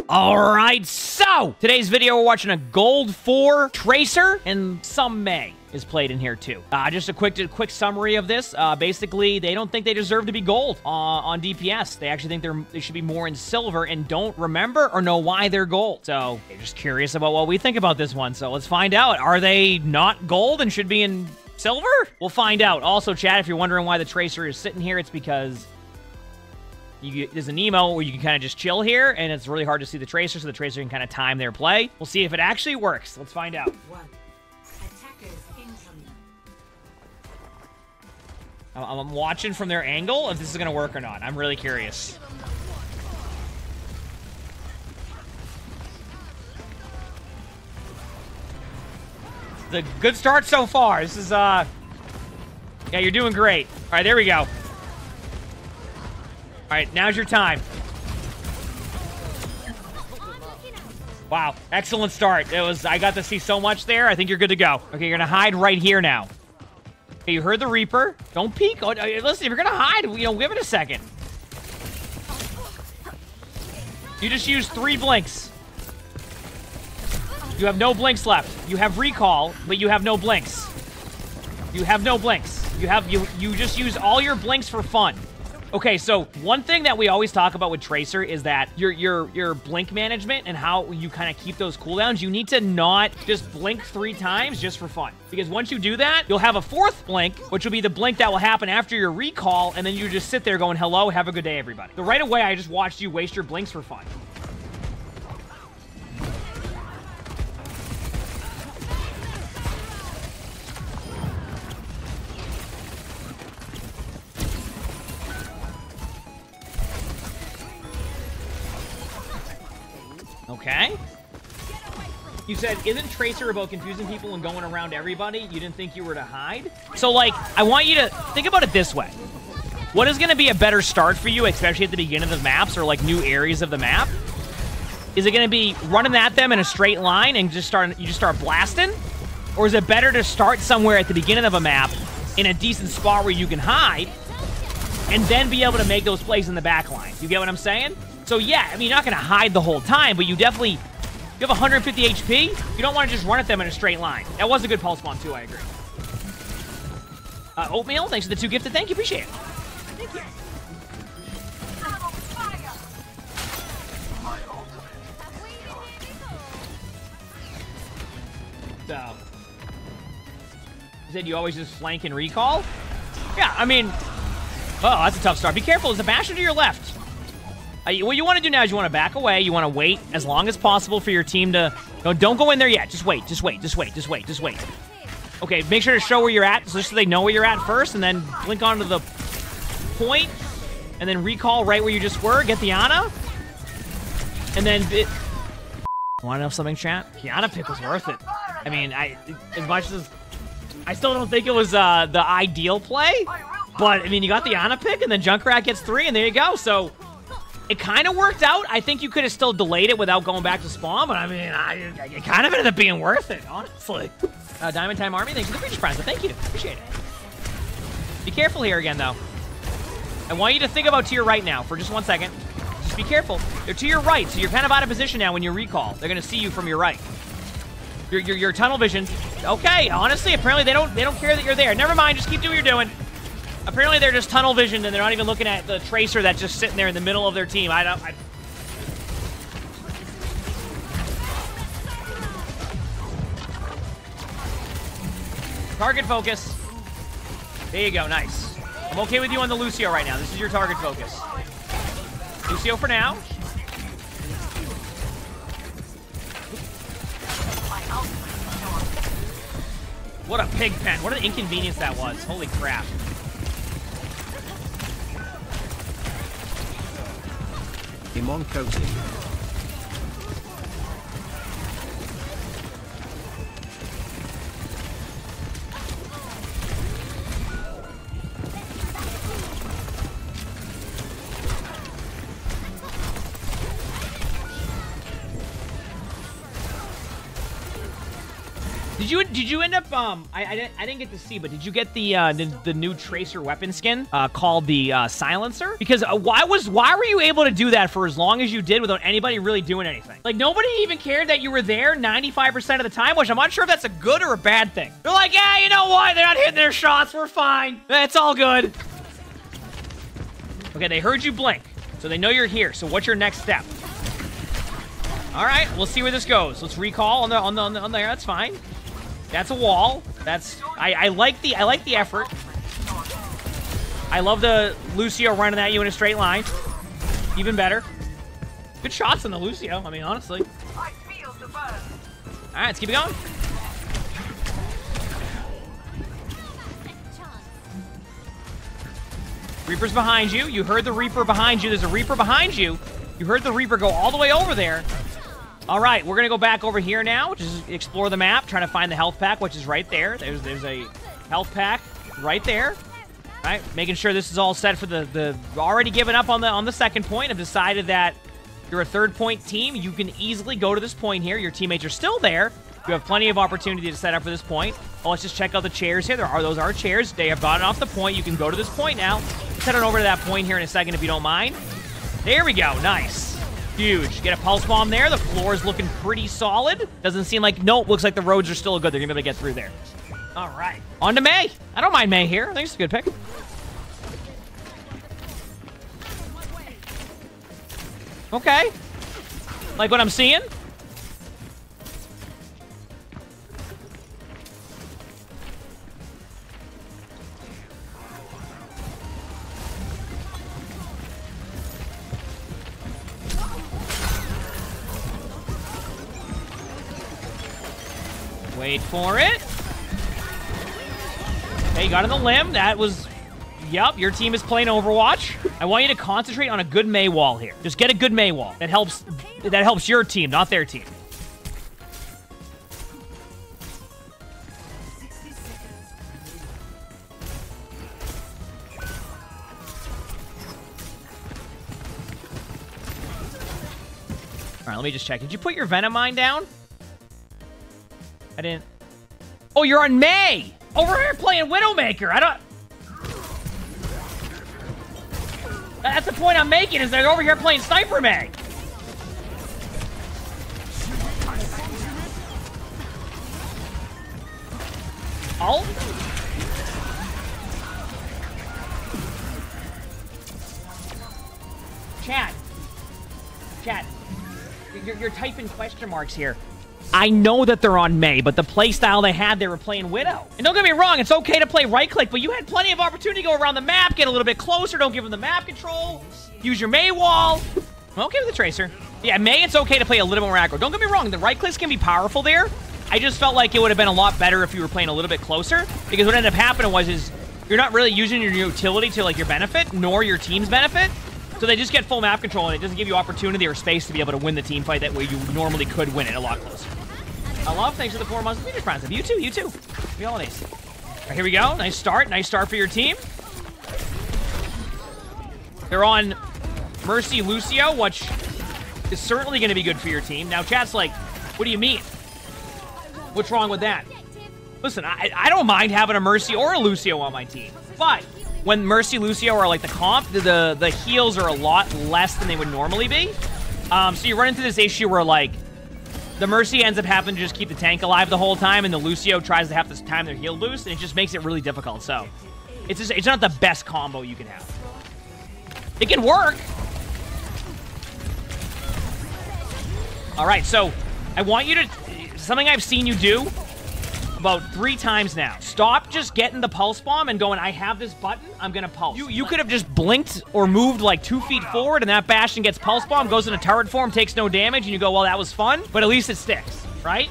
All right, so today's video, we're watching a Gold 4 Tracer, and some May is played in here too. Just a quick summary of this. Basically, they don't think they deserve to be gold on DPS. They actually think they should be more in silver and don't remember or know why they're gold. So they're just curious about what we think about this one. So let's find out. Are they not gold and should be in silver? We'll find out. Also, chat, if you're wondering why the Tracer is sitting here, it's because there's an emo where you can kind of just chill here, and it's really hard to see the Tracer, so the Tracer can kind of time their play. We'll see if it actually works. Let's find out. I'm watching from their angle if this is going to work or not. I'm really curious. It's a good start so far. This is, yeah, you're doing great. All right, there we go. All right, now's your time. Wow, excellent start. I got to see so much there. I think you're good to go. Okay, you're gonna hide right here now. Okay, you heard the Reaper. Don't peek. Oh, listen, if you're gonna hide, give it a second. You just used 3 blinks. You have no blinks left. You have recall, but you have no blinks. You have no blinks. You just use all your blinks for fun. Okay, so one thing that we always talk about with Tracer is that your blink management and how you kind of keep those cooldowns, you need to not just blink 3 times just for fun. Because once you do that, you'll have a 4th blink, which will be the blink that will happen after your recall, and then you just sit there going, hello, have a good day, everybody. So right away, I just watched you waste your blinks for fun. Okay. You said, isn't Tracer about confusing people and going around everybody? You didn't think you were to hide? So, like, I want you to think about it this way. What is going to be a better start for you, especially at the beginning of the maps or, like, new areas of the map? Is it going to be running at them in a straight line and you just start blasting? Or is it better to start somewhere at the beginning of a map in a decent spot where you can hide and then be able to make those plays in the back line? You get what I'm saying? So yeah, I mean, you're not going to hide the whole time, but you have 150 HP, you don't want to just run at them in a straight line. That was a good pulse bomb too, I agree. Oatmeal, thanks for the 2 gifted. Thank you, appreciate it. Thank you. So, you said you always just flank and recall? Yeah, I mean, oh, that's a tough start. Be careful, there's a Bastion to your left. What you want to do now is you want to back away. You want to wait as long as possible for your team to... No, don't go in there yet. Just wait. Just wait. Okay, make sure to show where you're at, so they know where you're at first, and then blink onto the point, and then recall right where you just were. Get the Ana. And then... Want to know something, chat? The Ana pick was worth it. I mean, as much as... I still don't think it was the ideal play, but, I mean, you got the Ana pick, and then Junkrat gets 3, and there you go. So... It kind of worked out. I think you could have still delayed it without going back to spawn, but I mean, it kind of ended up being worth it, honestly. Diamond Time Army, thanks for the Preacher's Prize, but thank you. Appreciate it. Be careful here again, though. I want you to think about to your right now for just 1 second. Just be careful. They're to your right, so you're kind of out of position now when you recall. They're going to see you from your right. Your tunnel vision. Okay, honestly, apparently they don't care that you're there. Never mind, just keep doing what you're doing. Apparently they're just tunnel visioned and they're not even looking at the Tracer that's just sitting there in the middle of their team. Target focus. There you go, nice. I'm okay with you on the Lucio right now. This is your target focus. Lucio for now. What a pig pen. What an inconvenience that was. Holy crap. Emongg cozy. Did you end up I didn't get to see, but did you get the new Tracer weapon skin called the Silencer? Because why were you able to do that for as long as you did without anybody really doing anything? Like, nobody even cared that you were there 95% of the time, which I'm not sure if that's a good or a bad thing. They're like, yeah, you know what? They're not hitting their shots. We're fine. It's all good. Okay, they heard you blink, so they know you're here. So what's your next step? All right, we'll see where this goes. Let's recall on there. That's fine. That's a wall. That's I like the effort. I love the Lucio running at you in a straight line. Even better. Good shots on the Lucio. I mean, honestly. All right, let's keep it going. Reaper's behind you. You heard the Reaper behind you. There's a Reaper behind you. You heard the Reaper go all the way over there. All right, we're going to go back over here now. Just explore the map, trying to find the health pack, which is right there. There's a health pack right there. All right, making sure this is all set for the already given up on the second point. I've decided that you're a third-point team. You can easily go to this point here. Your teammates are still there. You have plenty of opportunity to set up for this point. Oh, let's just check out the chairs here. Those are chairs. They have gotten off the point. You can go to this point now. Let's head on over to that point here in a second if you don't mind. There we go. Nice. Huge. Get a pulse bomb there. The floor is looking pretty solid. Doesn't seem like... Nope. Looks like the roads are still good. They're going to be able to get through there. All right. On to May. I don't mind May here. I think it's a good pick. Okay. Like what I'm seeing. Wait for it. Okay, you got on the limb. That was... Yep, your team is playing Overwatch. I want you to concentrate on a good May wall here. Just get a good May wall. That helps your team, not their team. All right, let me just check. Did you put your Venom Mine down? I didn't. Oh, you're on May! Over here playing Widowmaker. I don't... That's the point I'm making, is they're over here playing Sniper May. Oh? Chat. You're typing question marks here. I know that they're on May, but the playstyle they were playing Widow. And don't get me wrong, it's okay to play right-click, but you had plenty of opportunity to go around the map, get a little bit closer, don't give them the map control, use your May wall. I'm okay with the Tracer. Yeah, May, it's okay to play a little more aggro. Don't get me wrong, the right-clicks can be powerful there. I just felt like it would have been a lot better if you were playing a little bit closer, because what ended up happening is you're not really using your utility to, like, your benefit, nor your team's benefit. So they just get full map control, and it doesn't give you opportunity or space to be able to win the team fight that way you normally could win it a lot closer. I love, thanks for the 4 months of Leader Prime. You too. Happy holidays. All right, here we go. Nice start for your team. They're on Mercy Lucio, which is certainly going to be good for your team. Now, chat's like, what do you mean? What's wrong with that? Listen, I don't mind having a Mercy or a Lucio on my team, but when Mercy Lucio are like the comp, the heals are a lot less than they would normally be. So you run into this issue where, like, the Mercy ends up having to just keep the tank alive the whole time, and the Lucio tries to have to time their heal boost, and it just makes it really difficult. So it's not the best combo you can have. It can work. All right, so I want you to... Something I've seen you do about 3 times now. Stop just getting the pulse bomb and going, I have this button, I'm gonna pulse. You could have just blinked or moved like 2 feet forward, and that Bastion gets pulse bomb, goes into turret form, takes no damage, and you go, well, that was fun, but at least it sticks, right?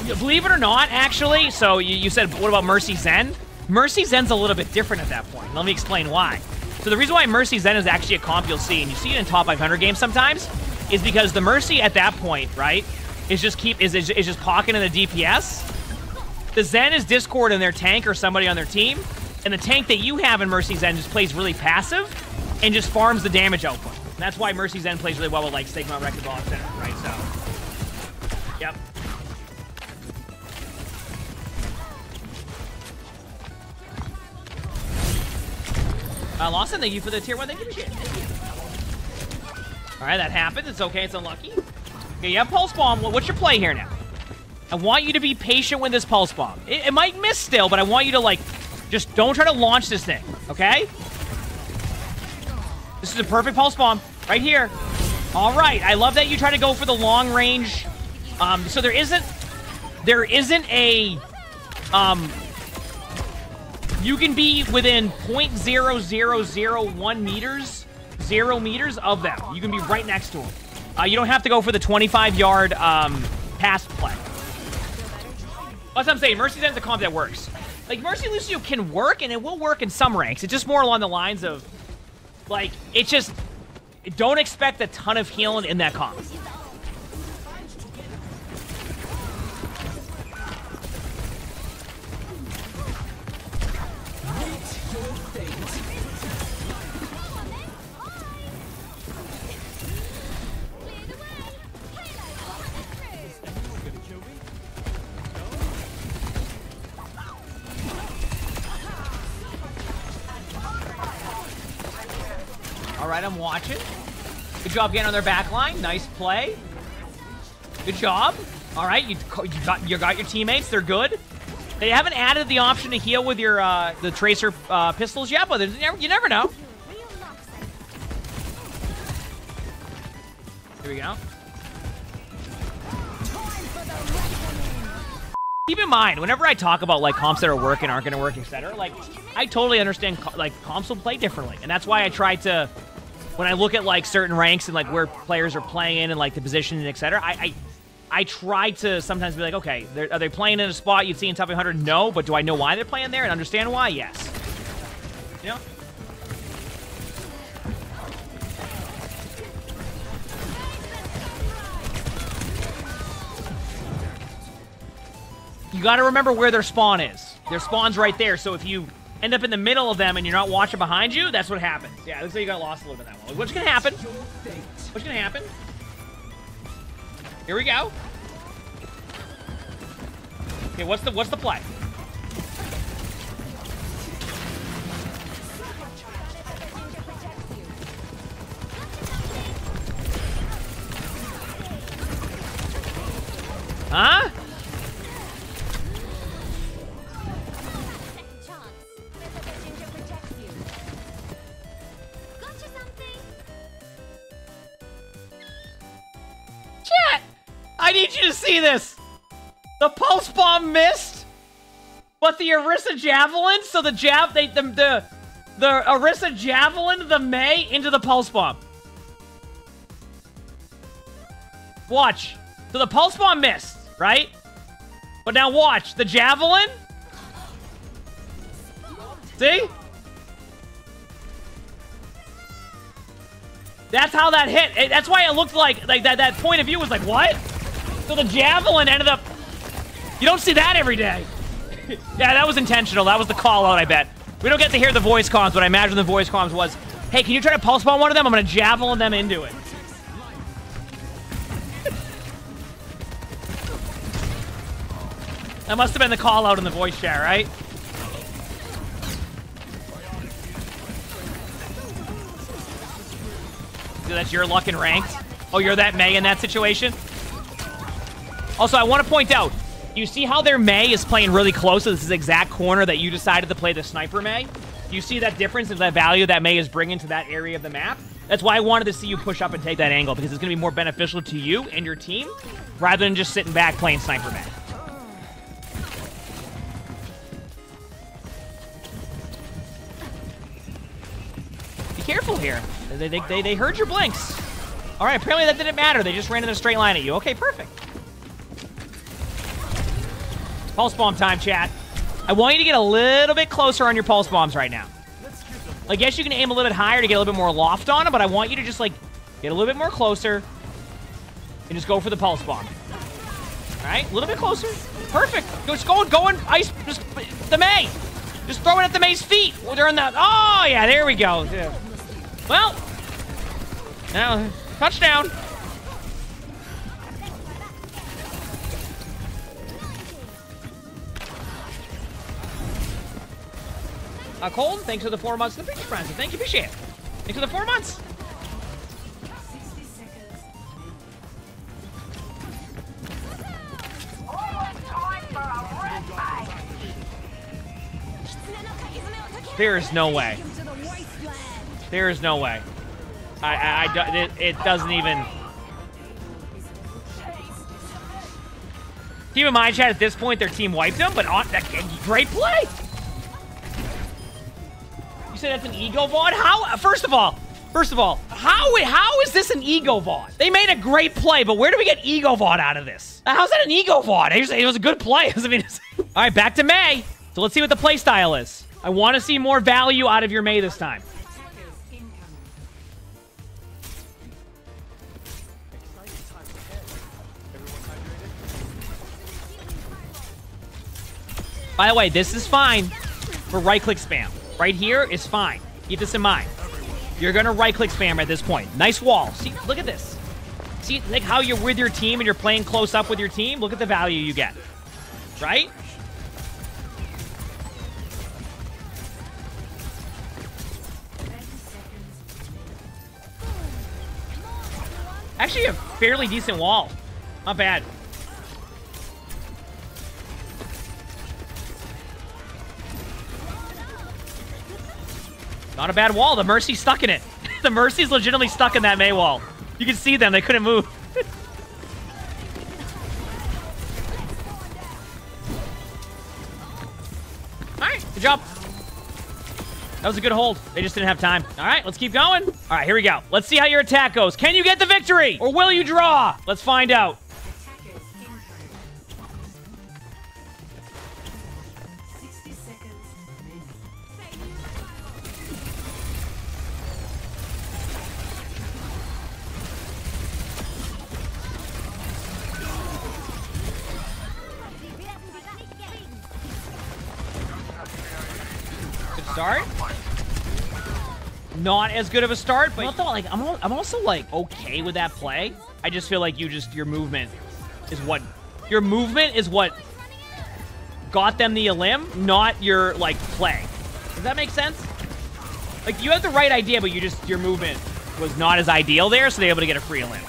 Believe it or not, actually, so you said, what about Mercy Zen? Mercy Zen's a little bit different at that point. Let me explain why. So the reason why Mercy Zen is actually a comp you'll see, and you see it in top 500 games sometimes, is because the Mercy at that point, right, is just pocketing the DPS. The Zen is Discord in their tank or somebody on their team, and the tank that you have in Mercy Zen just plays really passive and just farms the damage output. And that's why Mercy Zen plays really well with, like, Sigma, Wrecking Ball, etc., right? So Yep. Lawson, thank you for the tier 1. Thank you for shit. All right, that happens. It's okay. It's unlucky. Okay, you have Pulse Bomb. What's your play here now? I want you to be patient with this Pulse Bomb. It might miss still, but I want you to, like, just don't try to launch this thing, okay? This is a perfect Pulse Bomb right here. All right. I love that you try to go for the long range. So there isn't a... You can be within 0.0001 meters, 0 meters of them. You can be right next to them. You don't have to go for the 25-yard pass play. That's what I'm saying. Mercy Zen's a comp that works. Like, Mercy Lucio can work, and it will work in some ranks. It's just more along the lines of, like, it's just... Don't expect a ton of healing in that comp. All right, I'm watching. Good job getting on their back line. Nice play. Good job. All right, you got your teammates. They're good. They haven't added the option to heal with your the Tracer pistols yet, but you never know. Here we go. Keep in mind, whenever I talk about like comps that are working, aren't going to work, etc., like I totally understand like comps will play differently, and that's why I try to, when I look at like certain ranks and like where players are playing in and like the position and etc., I try to sometimes be like, okay, are they playing in a spot you'd see in top 100? No, but do I know why they're playing there and understand why? Yes. You know? You got to remember where their spawn is. Their spawn's right there, so if you end up in the middle of them and you're not watching behind you, that's what happens. Yeah, looks like you got lost a little bit that one. What's gonna happen? What's gonna happen? Here we go. Okay, what's the play? Huh? Chat! I need you to see this! The Pulse Bomb missed, but the Orisa Javelin, so the Orisa Javelin, the Mei, into the Pulse Bomb. Watch. So the Pulse Bomb missed, right? But now watch. The Javelin. See? That's how that hit. That's why it looked like that point of view was like, what? So the Javelin ended up... You don't see that every day. Yeah, that was intentional. That was the call out, I bet. We don't get to hear the voice comms, but I imagine the voice comms was, hey, can you try to Pulse Bomb one of them? I'm going to Javelin them into it. That must have been the call out in the voice chat, right? So that's your luck in ranked. Oh, you're that Mei in that situation? Also, I want to point out, you see how their Mei is playing really close to this exact corner that you decided to play the Sniper Mei? You see that difference of that value that Mei is bringing to that area of the map? That's why I wanted to see you push up and take that angle, because it's going to be more beneficial to you and your team, rather than just sitting back playing Sniper Mei. Be careful here. They heard your blinks. All right, apparently that didn't matter. They just ran in a straight line at you. Okay, perfect. Pulse Bomb time, chat. I want you to get a little bit closer on your Pulse Bombs right now. I guess you can aim a little bit higher to get a little bit more loft on them, but I want you to just, like, get a little bit more closer and just go for the Pulse Bomb. All right, a little bit closer. Perfect. Just going, ice, just, the Mei. Just throw it at the Mei's feet. During that. Oh, yeah, there we go. Yeah. Well, now, touchdown. Colton, thanks for the 4 months. The picture friends. Thank you, appreciate it. Thanks for the 4 months. There is no way. There is no way. It doesn't even. Keep in mind, chat, at this point, their team wiped them, but great play. You said that's an ego VOD? How? First of all, how is this an ego VOD? They made a great play, but where do we get ego VOD out of this? How's that an ego VOD? It was a good play. I mean, all right, back to May. So let's see what the play style is. I want to see more value out of your May this time. By the way, this is fine for right-click spam. Right here is fine. Keep this in mind. You're going to right-click spam at this point. Nice wall. See, look at this. See, like how you're with your team and you're playing close up with your team? Look at the value you get. Right? Actually, a fairly decent wall. Not bad. Not a bad wall. The Mercy's stuck in it. The Mercy's legitimately stuck in that May wall. You can see them. They couldn't move. All right. Good job. That was a good hold. They just didn't have time. All right. Let's keep going. All right. Here we go. Let's see how your attack goes. Can you get the victory? Or will you draw? Let's find out. Start. Not as good of a start, but like I'm also like okay with that play. I just feel like your movement is what got them the elim, not your like play. Does that make sense? Like you had the right idea, but your movement was not as ideal there, so they were able to get a free elim.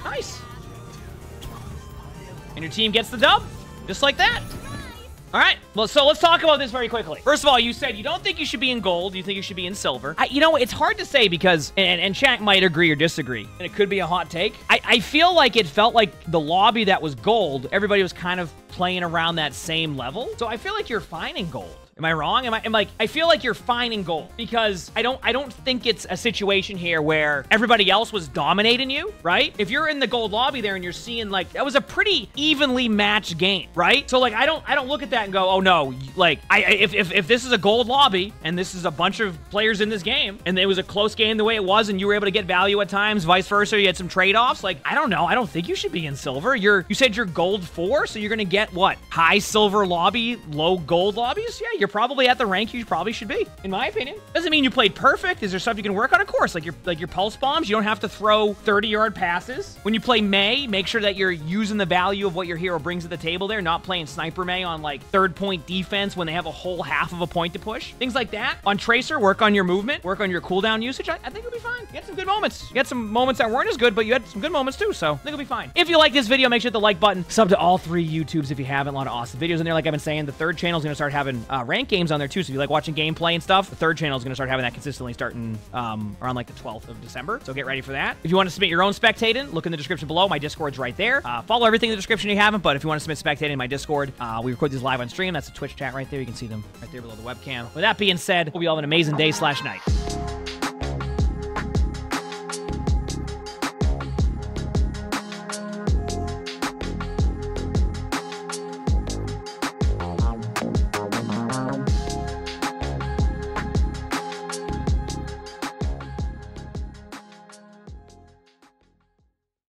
Nice. And your team gets the dub, just like that. All right, well, so let's talk about this very quickly. First of all, you said you don't think you should be in gold. You think you should be in silver. You know, it's hard to say because, and chat might agree or disagree, and it could be a hot take. I feel like it felt like the lobby that was gold, everybody was kind of playing around that same level. So I feel like you're fine in gold. Am I wrong? I feel like you're fine in gold because I don't think it's a situation here where everybody else was dominating you, right? If you're in the gold lobby there and you're seeing like that was a pretty evenly matched game, right? So like I don't look at that and go, oh no, like if this is a gold lobby and this is a bunch of players in this game and it was a close game the way it was and you were able to get value at times, vice versa, you had some trade-offs. Like I don't know, I don't think you should be in silver. You said you're gold 4, so you're gonna get what? High silver lobby, low gold lobbies? Yeah, you're probably at the rank you probably should be, in my opinion. Doesn't mean you played perfect. Is there stuff you can work on? Of course, like your pulse bombs. You don't have to throw 30-yard passes. When you play May, make sure that you're using the value of what your hero brings to the table there, not playing Sniper May on like third-point defense when they have a whole half of a point to push. Things like that. On Tracer, work on your movement, work on your cooldown usage. I think you'll be fine. You had some good moments. You had some moments that weren't as good, but you had some good moments too, so I think you'll be fine. If you like this video, make sure to hit the like button. Sub to all 3 YouTubes if you haven't. A lot of awesome videos in there. Like I've been saying, the third channel is going to start having rank games on there too, so if you like watching gameplay and stuff, the third channel is going to start having that consistently starting around like the 12th of December, so get ready for that. If you want to submit your own Spectated, look in the description below. My Discord's right there. Follow everything in the description if you haven't, but if you want to submit Spectated in my Discord, we record these live on stream. That's the Twitch chat right there. You can see them right there below the webcam. With that being said, hope you all have an amazing day/night.